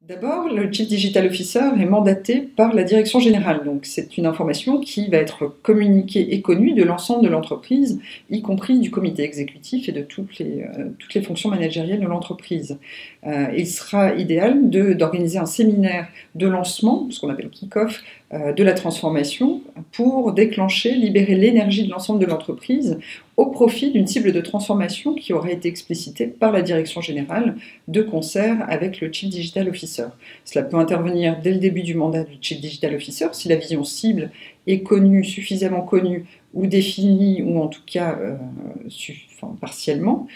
D'abord, le Chief Digital Officer est mandaté par la direction générale. Donc, c'est une information qui va être communiquée et connue de l'ensemble de l'entreprise, y compris du comité exécutif et de toutes les fonctions managériales de l'entreprise. Il sera idéal d'organiser un séminaire de lancement, ce qu'on appelle kick-off, de la transformation, pour déclencher, libérer l'énergie de l'ensemble de l'entreprise au profit d'une cible de transformation qui aura été explicitée par la direction générale de concert avec le Chief Digital Officer. Cela peut intervenir dès le début du mandat du Chief Digital Officer si la vision cible est connue, suffisamment connue ou définie, ou en tout cas partiellement,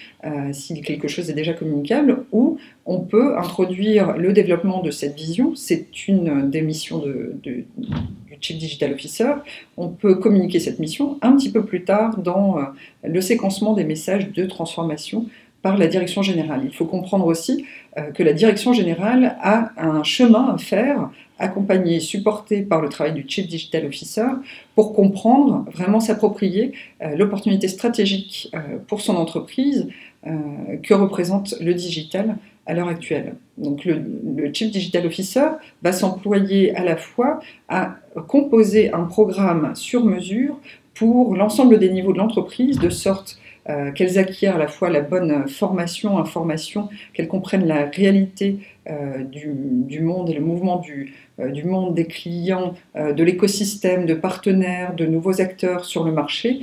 si quelque chose est déjà communicable, ou on peut introduire le développement de cette vision. C'est une des missions du Chief Digital Officer. On peut communiquer cette mission un petit peu plus tard dans le séquencement des messages de transformation par la direction générale. Il faut comprendre aussi que la direction générale a un chemin à faire, accompagné, supporté par le travail du Chief Digital Officer, pour comprendre, vraiment s'approprier l'opportunité stratégique pour son entreprise que représente le digital à l'heure actuelle. Donc le Chief Digital Officer va s'employer à la fois à composer un programme sur mesure pour l'ensemble des niveaux de l'entreprise, de sorte qu'elles acquièrent à la fois la bonne formation, information, qu'elles comprennent la réalité du monde et le mouvement du monde des clients, de l'écosystème, de partenaires, de nouveaux acteurs sur le marché,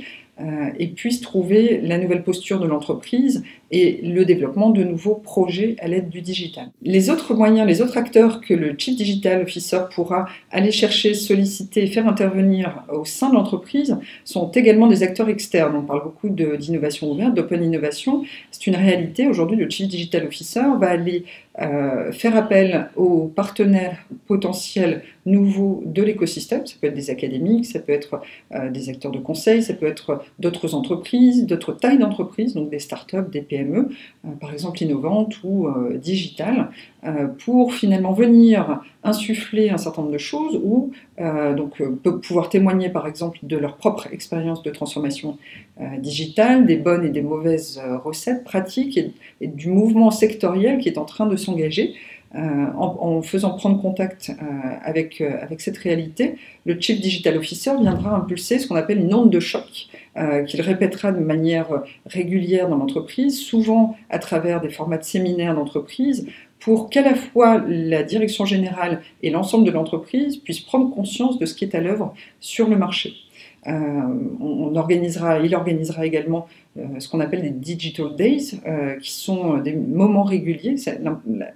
et puissent trouver la nouvelle posture de l'entreprise et le développement de nouveaux projets à l'aide du digital. Les autres moyens, les autres acteurs que le Chief Digital Officer pourra aller chercher, solliciter et faire intervenir au sein de l'entreprise sont également des acteurs externes. On parle beaucoup d'innovation ouverte, d'open innovation. C'est une réalité. Aujourd'hui, le Chief Digital Officer va aller faire appel aux partenaires potentiels nouveaux de l'écosystème. Ça peut être des académiques, ça peut être des acteurs de conseil, ça peut être d'autres entreprises, d'autres tailles d'entreprises, donc des startups, des PME, par exemple innovantes ou digitales, pour finalement venir insuffler un certain nombre de choses ou pouvoir témoigner par exemple de leur propre expérience de transformation digitale, des bonnes et des mauvaises recettes pratiques et du mouvement sectoriel qui est en train de s'engager. En faisant prendre contact avec cette réalité, le Chief Digital Officer viendra impulser ce qu'on appelle une onde de choc qu'il répétera de manière régulière dans l'entreprise, souvent à travers des formats de séminaires d'entreprise, pour qu'à la fois la direction générale et l'ensemble de l'entreprise puissent prendre conscience de ce qui est à l'œuvre sur le marché. Il organisera également ce qu'on appelle des Digital Days, qui sont des moments réguliers.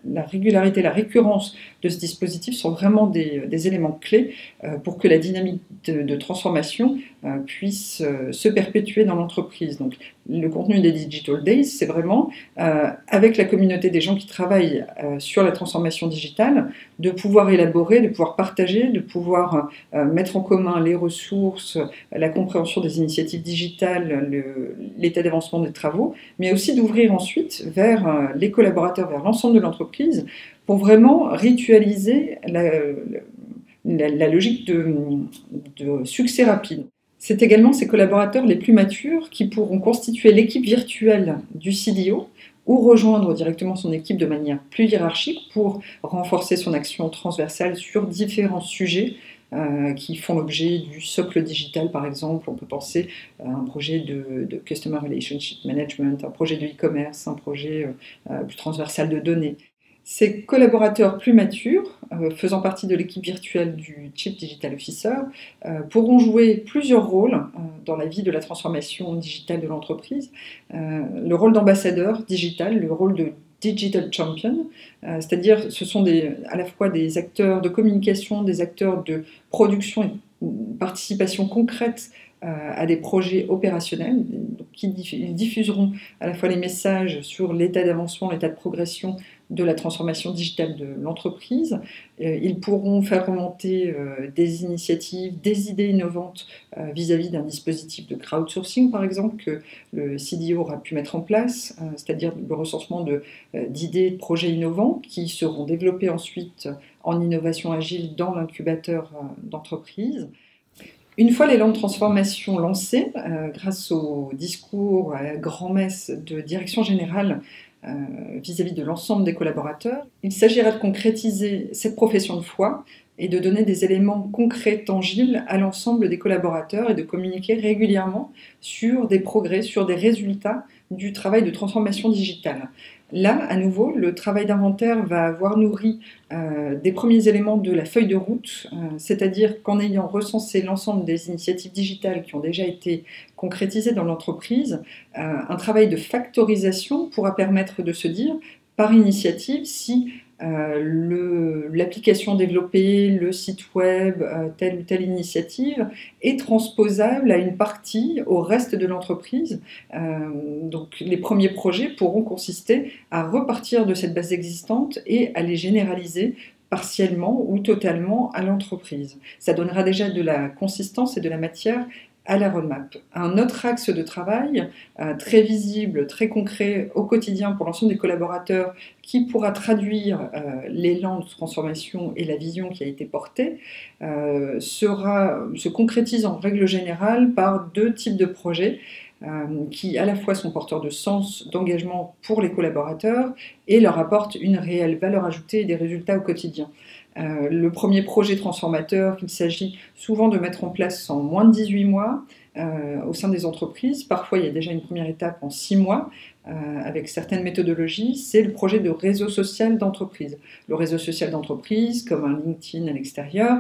La régularité, la récurrence de ce dispositif sont vraiment des éléments clés pour que la dynamique de transformation puisse se perpétuer dans l'entreprise. Donc, le contenu des Digital Days, c'est vraiment, avec la communauté des gens qui travaillent sur la transformation digitale, de pouvoir élaborer, de pouvoir partager, de pouvoir mettre en commun les ressources, la compréhension des initiatives digitales, l'état d'avancement des travaux, mais aussi d'ouvrir ensuite vers les collaborateurs, vers l'ensemble de l'entreprise, pour vraiment ritualiser la logique de succès rapide. C'est également ces collaborateurs les plus matures qui pourront constituer l'équipe virtuelle du CDO ou rejoindre directement son équipe de manière plus hiérarchique pour renforcer son action transversale sur différents sujets qui font l'objet du socle digital, par exemple. On peut penser à un projet de Customer Relationship Management, un projet de e-commerce, un projet plus transversal de données. Ces collaborateurs plus matures, faisant partie de l'équipe virtuelle du Chief Digital Officer, pourront jouer plusieurs rôles dans la vie de la transformation digitale de l'entreprise. Le rôle d'ambassadeur digital, le rôle de Digital Champion, c'est-à-dire ce sont à la fois des acteurs de communication, des acteurs de production et participation concrète à des projets opérationnels. Donc, ils diffuseront à la fois les messages sur l'état d'avancement, l'état de progression de la transformation digitale de l'entreprise. Ils pourront faire remonter des initiatives, des idées innovantes vis-à-vis d'un dispositif de crowdsourcing, par exemple, que le CDO aura pu mettre en place, c'est-à-dire le recensement d'idées, de projets innovants qui seront développés ensuite en innovation agile dans l'incubateur d'entreprise. Une fois l'élan de transformation lancé, grâce au discours, à la grand-messe de direction générale vis-à-vis de l'ensemble des collaborateurs. Il s'agira de concrétiser cette profession de foi et de donner des éléments concrets, tangibles à l'ensemble des collaborateurs et de communiquer régulièrement sur des progrès, sur des résultats du travail de transformation digitale. Là, à nouveau, le travail d'inventaire va avoir nourri des premiers éléments de la feuille de route, c'est-à-dire qu'en ayant recensé l'ensemble des initiatives digitales qui ont déjà été concrétisées dans l'entreprise, un travail de factorisation pourra permettre de se dire, par initiative, si l'application développée, le site web, telle ou telle initiative est transposable à une partie, au reste de l'entreprise. Donc les premiers projets pourront consister à repartir de cette base existante et à les généraliser partiellement ou totalement à l'entreprise. Ça donnera déjà de la consistance et de la matière à la roadmap. Un autre axe de travail très visible, très concret au quotidien pour l'ensemble des collaborateurs qui pourra traduire l'élan de transformation et la vision qui a été portée se concrétise en règle générale par deux types de projets qui à la fois sont porteurs de sens, d'engagement pour les collaborateurs et leur apportent une réelle valeur ajoutée et des résultats au quotidien. Le premier projet transformateur qu'il s'agit souvent de mettre en place en moins de 18 mois au sein des entreprises. Parfois, il y a déjà une première étape en 6 mois avec certaines méthodologies. C'est le projet de réseau social d'entreprise. Le réseau social d'entreprise, comme un LinkedIn à l'extérieur,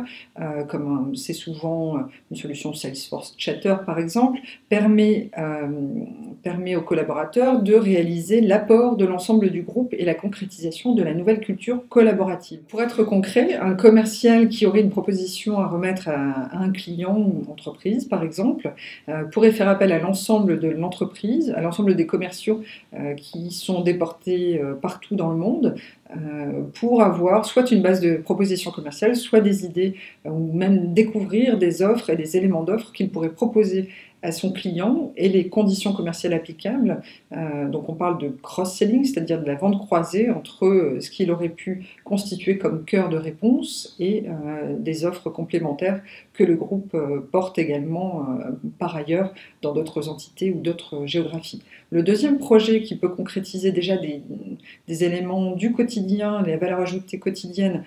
c'est souvent une solution Salesforce Chatter par exemple, permet aux collaborateurs de réaliser l'apport de l'ensemble du groupe et la concrétisation de la nouvelle culture collaborative. Pour être concret, un commercial qui aurait une proposition à remettre à un client ou une entreprise, par exemple, pourrait faire appel à l'ensemble de l'entreprise, à l'ensemble des commerciaux qui sont déportés partout dans le monde, pour avoir soit une base de propositions commerciales, soit des idées, ou même découvrir des offres et des éléments d'offres qu'il pourrait proposer à son client et les conditions commerciales applicables. Donc on parle de cross-selling, c'est-à-dire de la vente croisée entre ce qu'il aurait pu constituer comme cœur de réponse et des offres complémentaires que le groupe porte également par ailleurs dans d'autres entités ou d'autres géographies. Le deuxième projet qui peut concrétiser déjà des éléments du quotidien, les valeurs ajoutées quotidiennes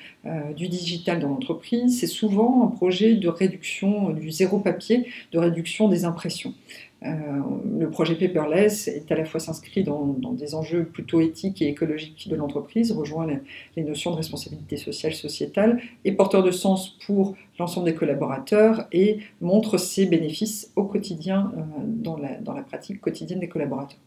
du digital dans l'entreprise, c'est souvent un projet de réduction du zéro papier, de réduction des impressions. Le projet Paperless est à la fois s'inscrit dans des enjeux plutôt éthiques et écologiques de l'entreprise, rejoint les notions de responsabilité sociale, sociétale, est porteur de sens pour l'ensemble des collaborateurs et montre ses bénéfices au quotidien dans la pratique quotidienne des collaborateurs.